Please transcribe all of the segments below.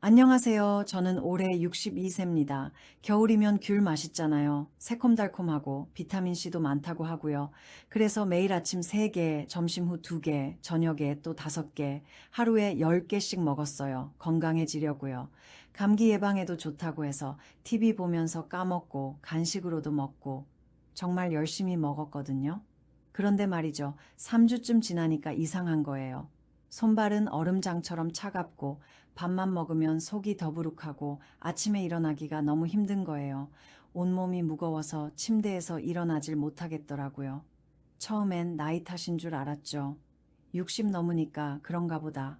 안녕하세요. 저는 올해 62세입니다. 겨울이면 귤 맛있잖아요. 새콤달콤하고 비타민C도 많다고 하고요. 그래서 매일 아침 3개, 점심 후 2개, 저녁에 또 5개, 하루에 10개씩 먹었어요. 건강해지려고요. 감기 예방에도 좋다고 해서 TV 보면서 까먹고 간식으로도 먹고 정말 열심히 먹었거든요. 그런데 말이죠. 3주쯤 지나니까 이상한 거예요. 손발은 얼음장처럼 차갑고 밥만 먹으면 속이 더부룩하고 아침에 일어나기가 너무 힘든 거예요. 온몸이 무거워서 침대에서 일어나질 못하겠더라고요. 처음엔 나이 탓인 줄 알았죠. 60 넘으니까 그런가 보다.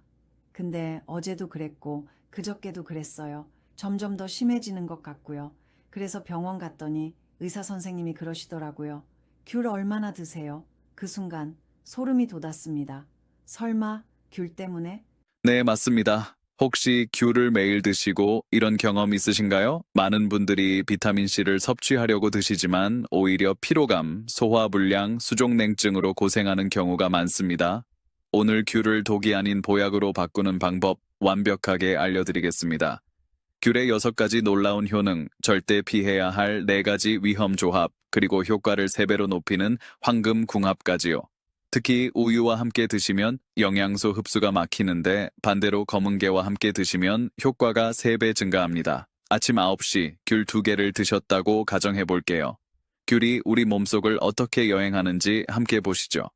근데 어제도 그랬고 그저께도 그랬어요. 점점 더 심해지는 것 같고요. 그래서 병원 갔더니 의사 선생님이 그러시더라고요. 귤 얼마나 드세요? 그 순간 소름이 돋았습니다. 설마 귤 때문에? 네, 맞습니다. 혹시 귤을 매일 드시고 이런 경험 있으신가요? 많은 분들이 비타민C를 섭취하려고 드시지만 오히려 피로감, 소화불량, 수족냉증으로 고생하는 경우가 많습니다. 오늘 귤을 독이 아닌 보약으로 바꾸는 방법 완벽하게 알려드리겠습니다. 귤의 6가지 놀라운 효능, 절대 피해야 할 4가지 위험 조합, 그리고 효과를 3배로 높이는 황금 궁합까지요. 특히 우유와 함께 드시면 영양소 흡수가 막히는데 반대로 검은깨와 함께 드시면 효과가 3배 증가합니다. 아침 9시 귤 2개를 드셨다고 가정해 볼게요. 귤이 우리 몸속을 어떻게 여행하는지 함께 보시죠.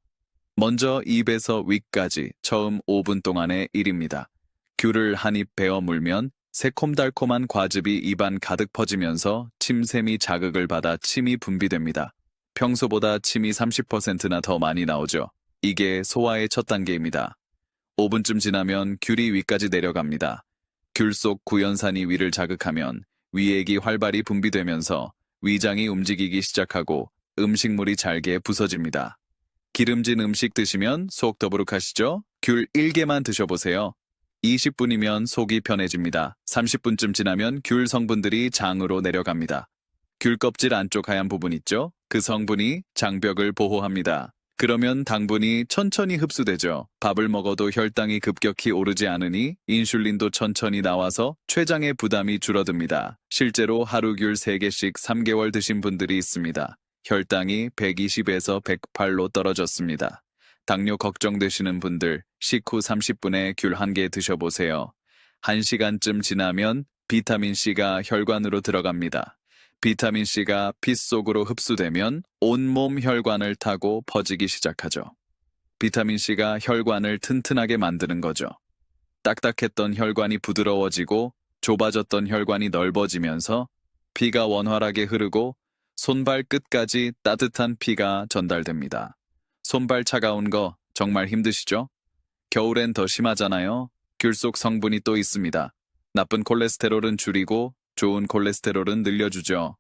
먼저 입에서 위까지 처음 5분 동안의 일입니다. 귤을 한 입 베어 물면 새콤달콤한 과즙이 입안 가득 퍼지면서 침샘이 자극을 받아 침이 분비됩니다. 평소보다 침이 30%나 더 많이 나오죠. 이게 소화의 첫 단계입니다. 5분쯤 지나면 귤이 위까지 내려갑니다. 귤 속 구연산이 위를 자극하면 위액이 활발히 분비되면서 위장이 움직이기 시작하고 음식물이 잘게 부서집니다. 기름진 음식 드시면 속 더부룩하시죠? 귤 1개만 드셔보세요. 20분이면 속이 편해집니다. 30분쯤 지나면 귤 성분들이 장으로 내려갑니다. 귤 껍질 안쪽 하얀 부분 있죠? 그 성분이 장벽을 보호합니다. 그러면 당분이 천천히 흡수되죠. 밥을 먹어도 혈당이 급격히 오르지 않으니 인슐린도 천천히 나와서 췌장의 부담이 줄어듭니다. 실제로 하루 귤 3개씩 3개월 드신 분들이 있습니다. 혈당이 120에서 108로 떨어졌습니다. 당뇨 걱정되시는 분들 식후 30분에 귤 1개 드셔보세요. 1시간쯤 지나면 비타민C가 혈관으로 들어갑니다. 비타민C가 피 속으로 흡수되면 온몸 혈관을 타고 퍼지기 시작하죠. 비타민C가 혈관을 튼튼하게 만드는 거죠. 딱딱했던 혈관이 부드러워지고 좁아졌던 혈관이 넓어지면서 피가 원활하게 흐르고 손발 끝까지 따뜻한 피가 전달됩니다. 손발 차가운 거 정말 힘드시죠? 겨울엔 더 심하잖아요. 귤 속 성분이 또 있습니다. 나쁜 콜레스테롤은 줄이고 좋은 콜레스테롤은 늘려주죠.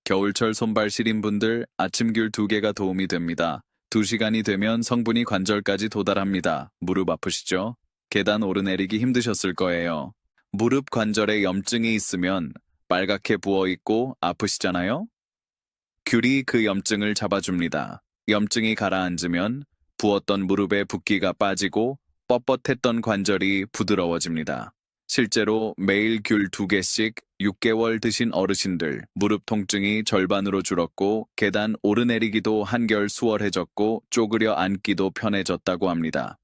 겨울철 손발 시린 분들 아침 귤 2개가 도움이 됩니다. 2시간이 되면 성분이 관절까지 도달합니다. 무릎 아프시죠? 계단 오르내리기 힘드셨을 거예요. 무릎 관절에 염증이 있으면 빨갛게 부어있고 아프시잖아요? 귤이 그 염증을 잡아줍니다. 염증이 가라앉으면 부었던 무릎의 붓기가 빠지고 뻣뻣했던 관절이 부드러워집니다. 실제로 매일 귤 2개씩 6개월 드신 어르신들 무릎 통증이 절반으로 줄었고 계단 오르내리기도 한결 수월해졌고 쪼그려 앉기도 편해졌다고 합니다.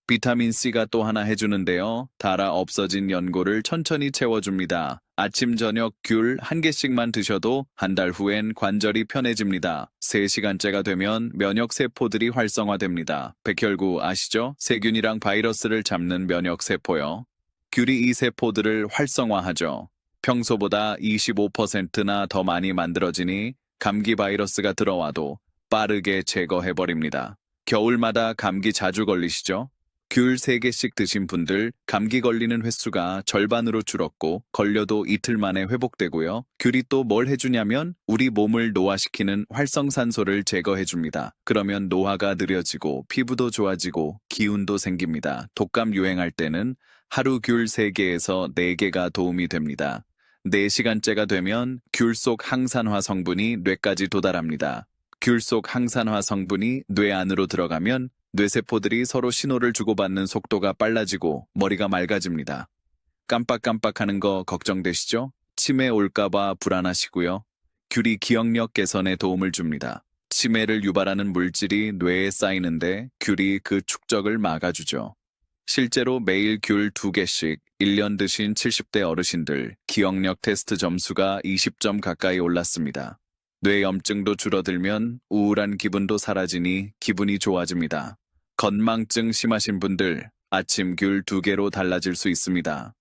비타민C가 또 하나 해주는데요. 달아 없어진 연골을 천천히 채워줍니다. 아침 저녁 귤 1개씩만 드셔도 한 달 후엔 관절이 편해집니다. 3시간째가 되면 면역세포들이 활성화됩니다. 백혈구 아시죠? 세균이랑 바이러스를 잡는 면역세포요. 귤이 이 세포들을 활성화하죠. 평소보다 25%나 더 많이 만들어지니 감기 바이러스가 들어와도 빠르게 제거해버립니다. 겨울마다 감기 자주 걸리시죠? 귤 3개씩 드신 분들 감기 걸리는 횟수가 절반으로 줄었고 걸려도 이틀 만에 회복되고요. 귤이 또 뭘 해주냐면 우리 몸을 노화시키는 활성산소를 제거해줍니다. 그러면 노화가 느려지고 피부도 좋아지고 기운도 생깁니다. 독감 유행할 때는 하루 귤 3개에서 4개가 도움이 됩니다. 4시간째가 되면 귤 속 항산화 성분이 뇌까지 도달합니다. 귤 속 항산화 성분이 뇌 안으로 들어가면 뇌세포들이 서로 신호를 주고받는 속도가 빨라지고 머리가 맑아집니다. 깜빡깜빡하는 거 걱정되시죠? 치매 올까봐 불안하시고요. 귤이 기억력 개선에 도움을 줍니다. 치매를 유발하는 물질이 뇌에 쌓이는데 귤이 그 축적을 막아주죠. 실제로 매일 귤 2개씩 1년 드신 70대 어르신들 기억력 테스트 점수가 20점 가까이 올랐습니다. 뇌염증도 줄어들면 우울한 기분도 사라지니 기분이 좋아집니다. 건망증 심하신 분들 아침 귤 2개로 달라질 수 있습니다.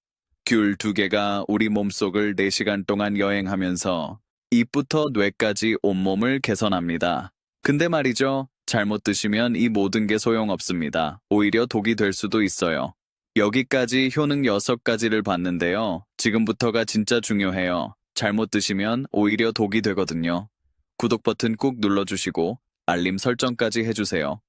귤 2개가 우리 몸속을 4시간 동안 여행하면서 입부터 뇌까지 온몸을 개선합니다. 근데 말이죠. 잘못 드시면 이 모든 게 소용없습니다. 오히려 독이 될 수도 있어요. 여기까지 효능 6가지를 봤는데요. 지금부터가 진짜 중요해요. 잘못 드시면 오히려 독이 되거든요. 구독 버튼 꾹 눌러주시고 알림 설정까지 해주세요.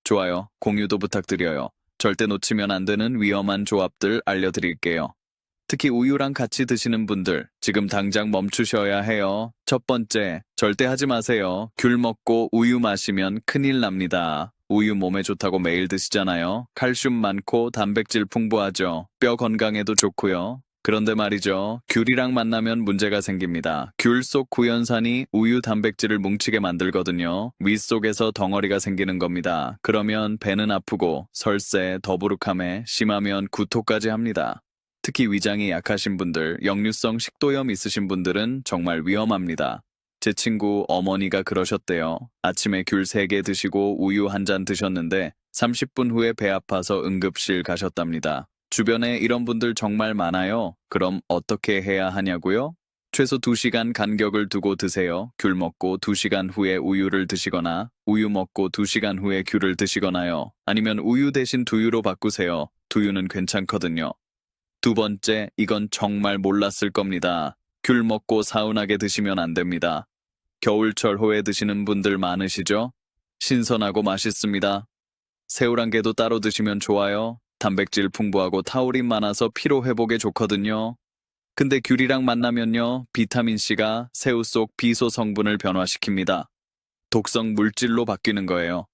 좋아요, 공유도 부탁드려요. 절대 놓치면 안 되는 위험한 조합들 알려드릴게요. 특히 우유랑 같이 드시는 분들 지금 당장 멈추셔야 해요. 첫 번째, 절대 하지 마세요. 귤 먹고 우유 마시면 큰일 납니다. 우유 몸에 좋다고 매일 드시잖아요. 칼슘 많고 단백질 풍부하죠. 뼈 건강에도 좋고요. 그런데 말이죠. 귤이랑 만나면 문제가 생깁니다. 귤 속 구연산이 우유 단백질을 뭉치게 만들거든요. 위 속에서 덩어리가 생기는 겁니다. 그러면 배는 아프고 설사, 더부룩함에 심하면 구토까지 합니다. 특히 위장이 약하신 분들, 역류성 식도염 있으신 분들은 정말 위험합니다. 제 친구 어머니가 그러셨대요. 아침에 귤 3개 드시고 우유 1잔 드셨는데 30분 후에 배 아파서 응급실 가셨답니다. 주변에 이런 분들 정말 많아요. 그럼 어떻게 해야 하냐고요? 최소 2시간 간격을 두고 드세요. 귤 먹고 2시간 후에 우유를 드시거나 우유 먹고 2시간 후에 귤을 드시거나요. 아니면 우유 대신 두유로 바꾸세요. 두유는 괜찮거든요. 두 번째, 이건 정말 몰랐을 겁니다. 귤 먹고 사운하게 드시면 안 됩니다. 겨울철 호에 드시는 분들 많으시죠? 신선하고 맛있습니다. 새우 한 개도 따로 드시면 좋아요. 단백질 풍부하고 타우린 많아서 피로 회복에 좋거든요. 근데 귤이랑 만나면요, 비타민C가 새우 속 비소 성분을 변화시킵니다. 독성 물질로 바뀌는 거예요.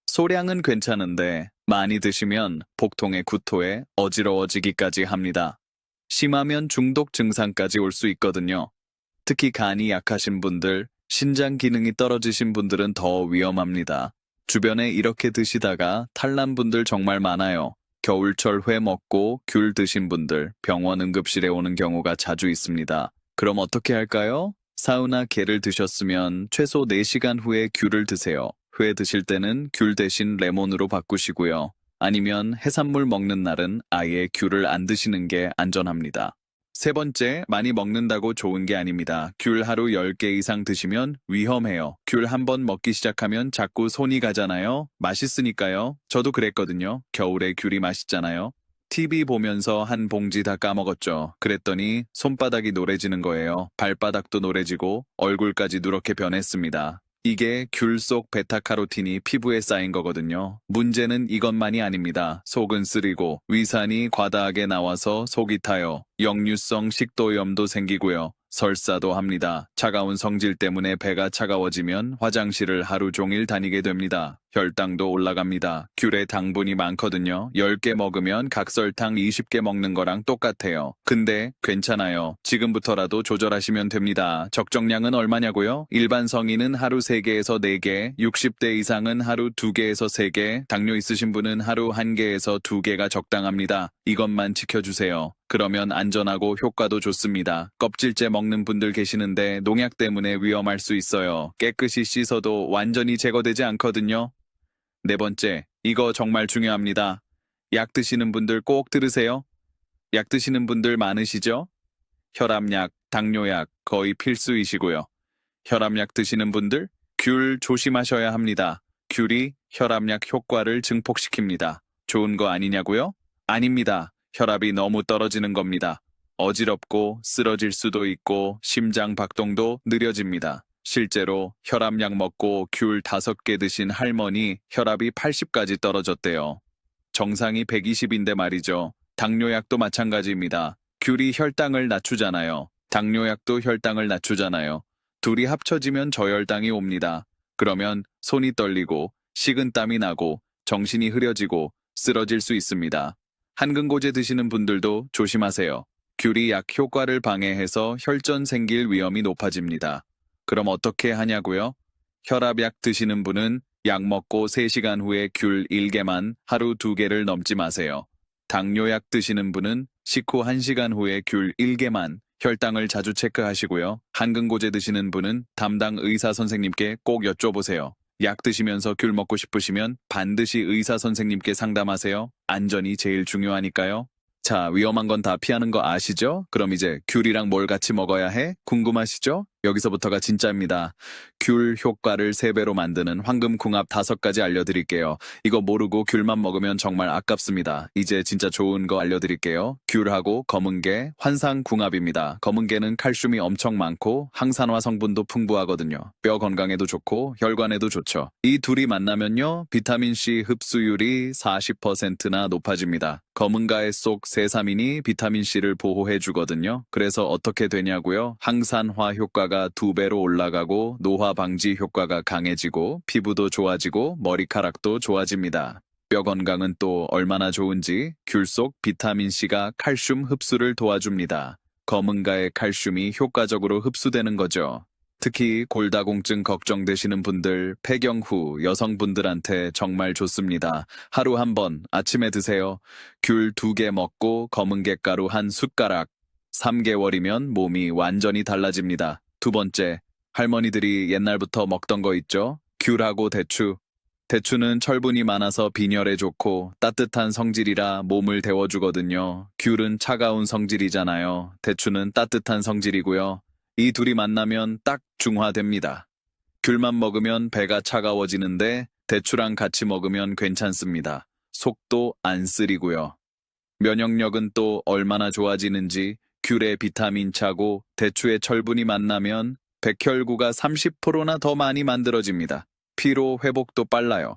소량은 괜찮은데 많이 드시면 복통에 구토에 어지러워지기까지 합니다. 심하면 중독 증상까지 올 수 있거든요. 특히 간이 약하신 분들, 신장 기능이 떨어지신 분들은 더 위험합니다. 주변에 이렇게 드시다가 탈난 분들 정말 많아요. 겨울철 회 먹고 귤 드신 분들 병원 응급실에 오는 경우가 자주 있습니다. 그럼 어떻게 할까요? 사우나 게를 드셨으면 최소 4시간 후에 귤을 드세요. 회 드실 때는 귤 대신 레몬으로 바꾸시고요. 아니면 해산물 먹는 날은 아예 귤을 안 드시는 게 안전합니다. 세 번째, 많이 먹는다고 좋은 게 아닙니다. 귤 하루 10개 이상 드시면 위험해요. 귤 한 번 먹기 시작하면 자꾸 손이 가잖아요. 맛있으니까요. 저도 그랬거든요. 겨울에 귤이 맛있잖아요. TV 보면서 한 봉지 다 까먹었죠. 그랬더니 손바닥이 노래지는 거예요. 발바닥도 노래지고 얼굴까지 누렇게 변했습니다. 이게 귤 속 베타카로틴이 피부에 쌓인 거거든요. 문제는 이것만이 아닙니다. 속은 쓰리고 위산이 과다하게 나와서 속이 타요. 역류성 식도염도 생기고요. 설사도 합니다. 차가운 성질 때문에 배가 차가워지면 화장실을 하루 종일 다니게 됩니다. 혈당도 올라갑니다. 귤에 당분이 많거든요. 10개 먹으면 각설탕 20개 먹는 거랑 똑같아요. 근데 괜찮아요. 지금부터라도 조절하시면 됩니다. 적정량은 얼마냐고요? 일반 성인은 하루 3개에서 4개, 60대 이상은 하루 2개에서 3개, 당뇨 있으신 분은 하루 1개에서 2개가 적당합니다. 이것만 지켜주세요. 그러면 안전하고 효과도 좋습니다. 껍질째 먹는 분들 계시는데 농약 때문에 위험할 수 있어요. 깨끗이 씻어도 완전히 제거되지 않거든요. 네 번째, 이거 정말 중요합니다. 약 드시는 분들 꼭 들으세요. 약 드시는 분들 많으시죠? 혈압약, 당뇨약 거의 필수이시고요. 혈압약 드시는 분들 귤 조심하셔야 합니다. 귤이 혈압약 효과를 증폭시킵니다. 좋은 거 아니냐고요? 아닙니다. 혈압이 너무 떨어지는 겁니다. 어지럽고 쓰러질 수도 있고 심장 박동도 느려집니다. 실제로 혈압약 먹고 귤 5개 드신 할머니 혈압이 80까지 떨어졌대요. 정상이 120인데 말이죠. 당뇨약도 마찬가지입니다. 귤이 혈당을 낮추잖아요. 당뇨약도 혈당을 낮추잖아요. 둘이 합쳐지면 저혈당이 옵니다. 그러면 손이 떨리고 식은땀이 나고 정신이 흐려지고 쓰러질 수 있습니다. 한근고제 드시는 분들도 조심하세요. 귤이 약 효과를 방해해서 혈전 생길 위험이 높아집니다. 그럼 어떻게 하냐고요? 혈압약 드시는 분은 약 먹고 3시간 후에 귤 1개만 하루 2개를 넘지 마세요. 당뇨약 드시는 분은 식후 1시간 후에 귤 1개만 혈당을 자주 체크하시고요. 한근고제 드시는 분은 담당 의사 선생님께 꼭 여쭤보세요. 약 드시면서 귤 먹고 싶으시면 반드시 의사 선생님께 상담하세요. 안전이 제일 중요하니까요. 자, 위험한 건 다 피하는 거 아시죠? 그럼 이제 귤이랑 뭘 같이 먹어야 해? 궁금하시죠? 여기서부터가 진짜입니다. 귤 효과를 3배로 만드는 황금궁합 5가지 알려드릴게요. 이거 모르고 귤만 먹으면 정말 아깝습니다. 이제 진짜 좋은 거 알려드릴게요. 귤하고 검은게 환상궁합입니다. 검은게는 칼슘이 엄청 많고 항산화 성분도 풍부하거든요. 뼈 건강에도 좋고 혈관에도 좋죠. 이 둘이 만나면요, 비타민C 흡수율이 40%나 높아집니다. 검은가에 속 세사민이 비타민C를 보호해주거든요. 그래서 어떻게 되냐고요? 항산화 효과가 2배로 올라가고 노화 방지 효과가 강해지고 피부도 좋아지고 머리카락도 좋아집니다. 뼈 건강은 또 얼마나 좋은지 귤 속 비타민C가 칼슘 흡수를 도와줍니다. 검은가의 칼슘이 효과적으로 흡수되는 거죠. 특히 골다공증 걱정되시는 분들, 폐경 후 여성분들한테 정말 좋습니다. 하루 한 번 아침에 드세요. 귤 2개 먹고 검은게 가루 한 숟가락. 3개월이면 몸이 완전히 달라집니다. 2번째, 할머니들이 옛날부터 먹던 거 있죠? 귤하고 대추. 대추는 철분이 많아서 빈혈에 좋고 따뜻한 성질이라 몸을 데워주거든요. 귤은 차가운 성질이잖아요. 대추는 따뜻한 성질이고요. 이 둘이 만나면 딱 중화됩니다. 귤만 먹으면 배가 차가워지는데 대추랑 같이 먹으면 괜찮습니다. 속도 안 쓰리고요. 면역력은 또 얼마나 좋아지는지 귤에 비타민 차고 대추에 철분이 만나면 백혈구가 30%나 더 많이 만들어집니다. 피로 회복도 빨라요.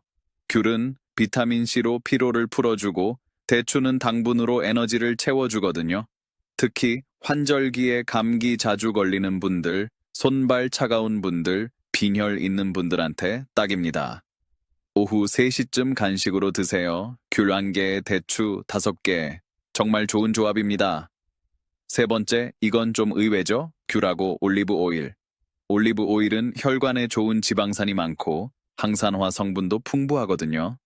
귤은 비타민C로 피로를 풀어주고 대추는 당분으로 에너지를 채워주거든요. 특히 환절기에 감기 자주 걸리는 분들, 손발 차가운 분들, 빈혈 있는 분들한테 딱입니다. 오후 3시쯤 간식으로 드세요. 귤 1개, 대추 5개. 정말 좋은 조합입니다. 3번째, 이건 좀 의외죠? 귤하고 올리브 오일. 올리브 오일은 혈관에 좋은 지방산이 많고 항산화 성분도 풍부하거든요.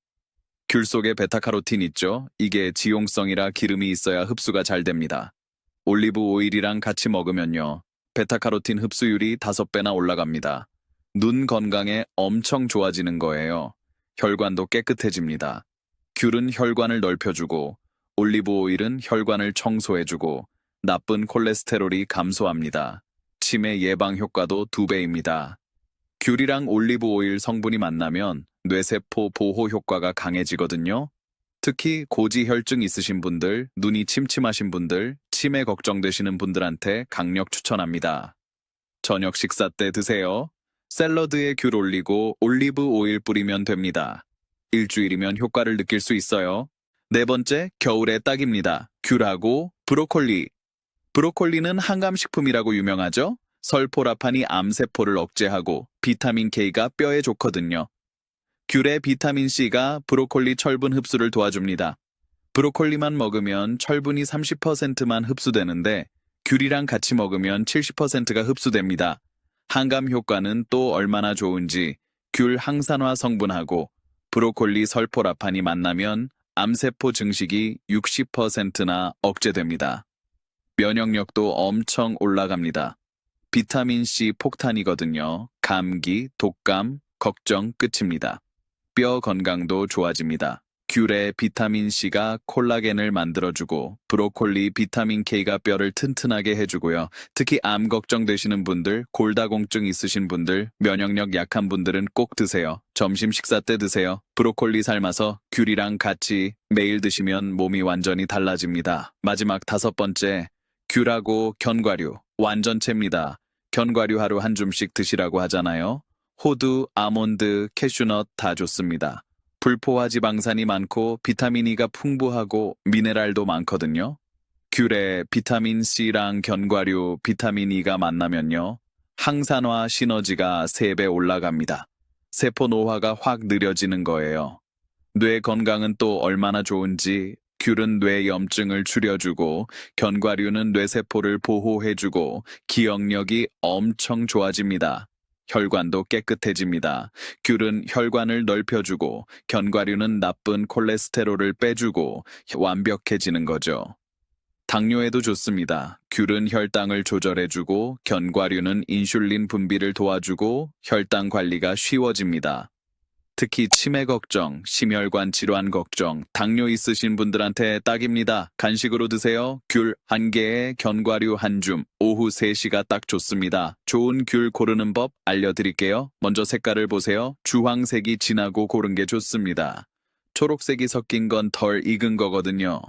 귤 속에 베타카로틴 있죠? 이게 지용성이라 기름이 있어야 흡수가 잘 됩니다. 올리브 오일이랑 같이 먹으면요, 베타카로틴 흡수율이 5배나 올라갑니다. 눈 건강에 엄청 좋아지는 거예요. 혈관도 깨끗해집니다. 귤은 혈관을 넓혀주고 올리브 오일은 혈관을 청소해주고 나쁜 콜레스테롤이 감소합니다. 치매 예방 효과도 2배입니다. 귤이랑 올리브 오일 성분이 만나면 뇌세포 보호 효과가 강해지거든요. 특히 고지혈증 있으신 분들, 눈이 침침하신 분들, 치매 걱정되시는 분들한테 강력 추천합니다. 저녁 식사 때 드세요. 샐러드에 귤 올리고 올리브 오일 뿌리면 됩니다. 일주일이면 효과를 느낄 수 있어요. 4번째, 겨울에 딱입니다. 귤하고 브로콜리. 브로콜리는 항암식품이라고 유명하죠? 설포라판이 암세포를 억제하고 비타민 K가 뼈에 좋거든요. 귤의 비타민 C가 브로콜리 철분 흡수를 도와줍니다. 브로콜리만 먹으면 철분이 30%만 흡수되는데 귤이랑 같이 먹으면 70%가 흡수됩니다. 항암 효과는 또 얼마나 좋은지 귤 항산화 성분하고 브로콜리 설포라판이 만나면 암세포 증식이 60%나 억제됩니다. 면역력도 엄청 올라갑니다. 비타민C 폭탄이거든요. 감기, 독감, 걱정 끝입니다. 뼈 건강도 좋아집니다. 귤의 비타민C가 콜라겐을 만들어주고 브로콜리 비타민K가 뼈를 튼튼하게 해주고요. 특히 암 걱정되시는 분들, 골다공증 있으신 분들, 면역력 약한 분들은 꼭 드세요. 점심 식사 때 드세요. 브로콜리 삶아서 귤이랑 같이 매일 드시면 몸이 완전히 달라집니다. 마지막 5번째, 귤하고 견과류, 완전체입니다. 견과류 하루 한 줌씩 드시라고 하잖아요. 호두, 아몬드, 캐슈넛 다 좋습니다. 불포화 지방산이 많고 비타민 E가 풍부하고 미네랄도 많거든요. 귤에 비타민 C랑 견과류, 비타민 E가 만나면요, 항산화 시너지가 3배 올라갑니다. 세포 노화가 확 느려지는 거예요. 뇌 건강은 또 얼마나 좋은지 귤은 뇌 염증을 줄여주고 견과류는 뇌세포를 보호해주고 기억력이 엄청 좋아집니다. 혈관도 깨끗해집니다. 귤은 혈관을 넓혀주고 견과류는 나쁜 콜레스테롤을 빼주고 완벽해지는 거죠. 당뇨에도 좋습니다. 귤은 혈당을 조절해주고 견과류는 인슐린 분비를 도와주고 혈당 관리가 쉬워집니다. 특히 치매 걱정, 심혈관 질환 걱정, 당뇨 있으신 분들한테 딱입니다. 간식으로 드세요. 귤 1개에 견과류 1줌, 오후 3시가 딱 좋습니다. 좋은 귤 고르는 법 알려드릴게요. 먼저 색깔을 보세요. 주황색이 진하고 고른 게 좋습니다. 초록색이 섞인 건 덜 익은 거거든요.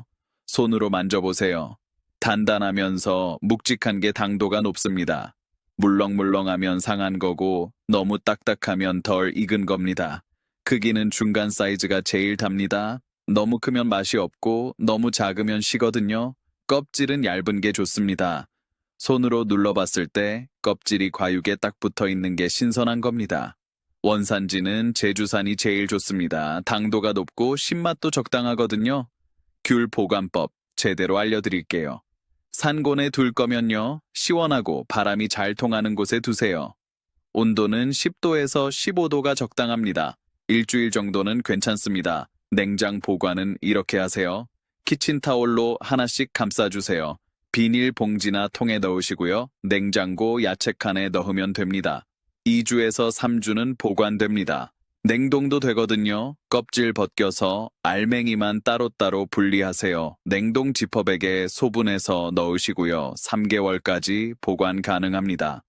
손으로 만져보세요. 단단하면서 묵직한 게 당도가 높습니다. 물렁물렁하면 상한 거고 너무 딱딱하면 덜 익은 겁니다. 크기는 중간 사이즈가 제일 답니다. 너무 크면 맛이 없고 너무 작으면 시거든요. 껍질은 얇은 게 좋습니다. 손으로 눌러봤을 때 껍질이 과육에 딱 붙어 있는 게 신선한 겁니다. 원산지는 제주산이 제일 좋습니다. 당도가 높고 신맛도 적당하거든요. 귤 보관법 제대로 알려드릴게요. 산곤에 둘 거면요. 시원하고 바람이 잘 통하는 곳에 두세요. 온도는 10도에서 15도가 적당합니다. 일주일 정도는 괜찮습니다. 냉장 보관은 이렇게 하세요. 키친타올로 하나씩 감싸주세요. 비닐 봉지나 통에 넣으시고요. 냉장고 야채칸에 넣으면 됩니다. 2주에서 3주는 보관됩니다. 냉동도 되거든요. 껍질 벗겨서 알맹이만 따로따로 분리하세요. 냉동 지퍼백에 소분해서 넣으시고요. 3개월까지 보관 가능합니다.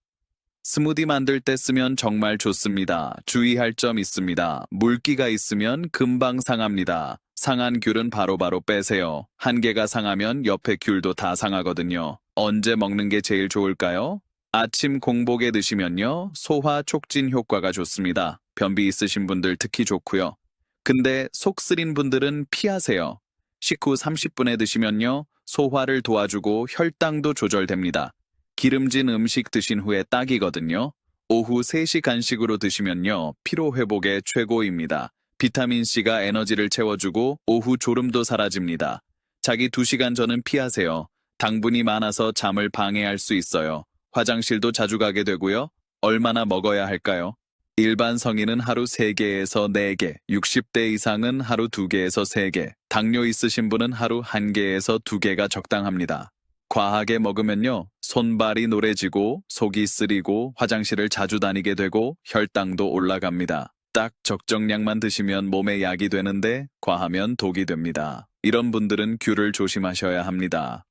스무디 만들 때 쓰면 정말 좋습니다. 주의할 점 있습니다. 물기가 있으면 금방 상합니다. 상한 귤은 바로바로 빼세요. 1개가 상하면 옆에 귤도 다 상하거든요. 언제 먹는 게 제일 좋을까요? 아침 공복에 드시면요. 소화 촉진 효과가 좋습니다. 변비 있으신 분들 특히 좋고요. 근데 속 쓰린 분들은 피하세요. 식후 30분에 드시면요. 소화를 도와주고 혈당도 조절됩니다. 기름진 음식 드신 후에 딱이거든요. 오후 3시 간식으로 드시면요. 피로 회복에 최고입니다. 비타민C가 에너지를 채워주고 오후 졸음도 사라집니다. 자기 2시간 전은 피하세요. 당분이 많아서 잠을 방해할 수 있어요. 화장실도 자주 가게 되고요. 얼마나 먹어야 할까요? 일반 성인은 하루 3개에서 4개, 60대 이상은 하루 2개에서 3개, 당뇨 있으신 분은 하루 1개에서 2개가 적당합니다. 과하게 먹으면요, 손발이 노래지고 속이 쓰리고 화장실을 자주 다니게 되고 혈당도 올라갑니다. 딱 적정량만 드시면 몸에 약이 되는데 과하면 독이 됩니다. 이런 분들은 귤을 조심하셔야 합니다.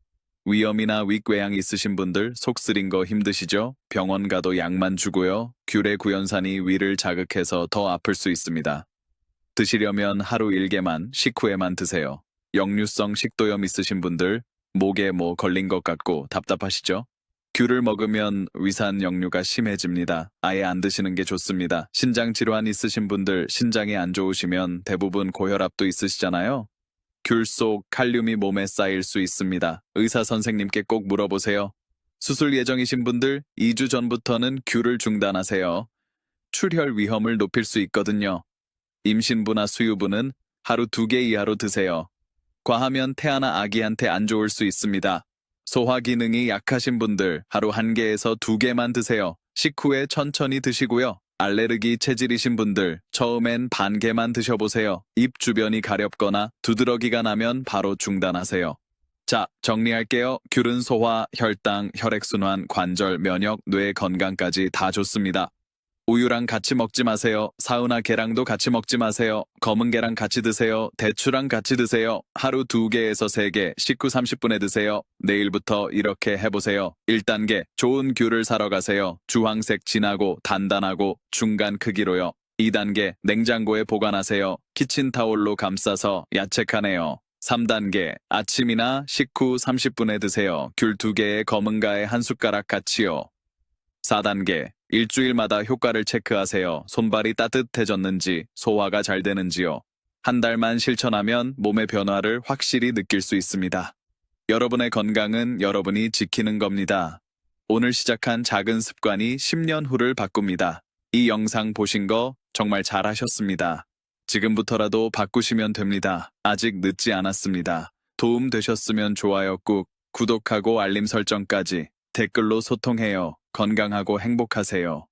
위염이나 위궤양 있으신 분들 속 쓰린 거 힘드시죠? 병원 가도 약만 주고요. 귤의 구연산이 위를 자극해서 더 아플 수 있습니다. 드시려면 하루 1개만 식후에만 드세요. 역류성 식도염 있으신 분들 목에 뭐 걸린 것 같고 답답하시죠? 귤을 먹으면 위산 역류가 심해집니다. 아예 안 드시는 게 좋습니다. 신장 질환 있으신 분들 신장이 안 좋으시면 대부분 고혈압도 있으시잖아요. 귤 속 칼륨이 몸에 쌓일 수 있습니다. 의사 선생님께 꼭 물어보세요. 수술 예정이신 분들 2주 전부터는 귤을 중단하세요. 출혈 위험을 높일 수 있거든요. 임신부나 수유부는 하루 2개 이하로 드세요. 과하면 태아나 아기한테 안 좋을 수 있습니다. 소화 기능이 약하신 분들 하루 1개에서 2개만 드세요. 식후에 천천히 드시고요. 알레르기 체질이신 분들 처음엔 반 개만 드셔보세요. 입 주변이 가렵거나 두드러기가 나면 바로 중단하세요. 자, 정리할게요. 귤은 소화, 혈당, 혈액순환, 관절, 면역, 뇌 건강까지 다 좋습니다. 우유랑 같이 먹지 마세요. 사우나 계랑도 같이 먹지 마세요. 검은 계랑 같이 드세요. 대추랑 같이 드세요. 하루 2개에서 3개, 식후 30분에 드세요. 내일부터 이렇게 해보세요. 1단계, 좋은 귤을 사러 가세요. 주황색 진하고 단단하고 중간 크기로요. 2단계, 냉장고에 보관하세요. 키친타올로 감싸서 야채칸에요. 3단계, 아침이나 식후 30분에 드세요. 귤 2개에 검은가에 한 숟가락 같이요. 4단계, 일주일마다 효과를 체크하세요. 손발이 따뜻해졌는지, 소화가 잘 되는지요. 한 달만 실천하면 몸의 변화를 확실히 느낄 수 있습니다. 여러분의 건강은 여러분이 지키는 겁니다. 오늘 시작한 작은 습관이 10년 후를 바꿉니다. 이 영상 보신 거 정말 잘하셨습니다. 지금부터라도 바꾸시면 됩니다. 아직 늦지 않았습니다. 도움 되셨으면 좋아요 꾹, 구독하고 알림 설정까지 댓글로 소통해요. 건강하고 행복하세요.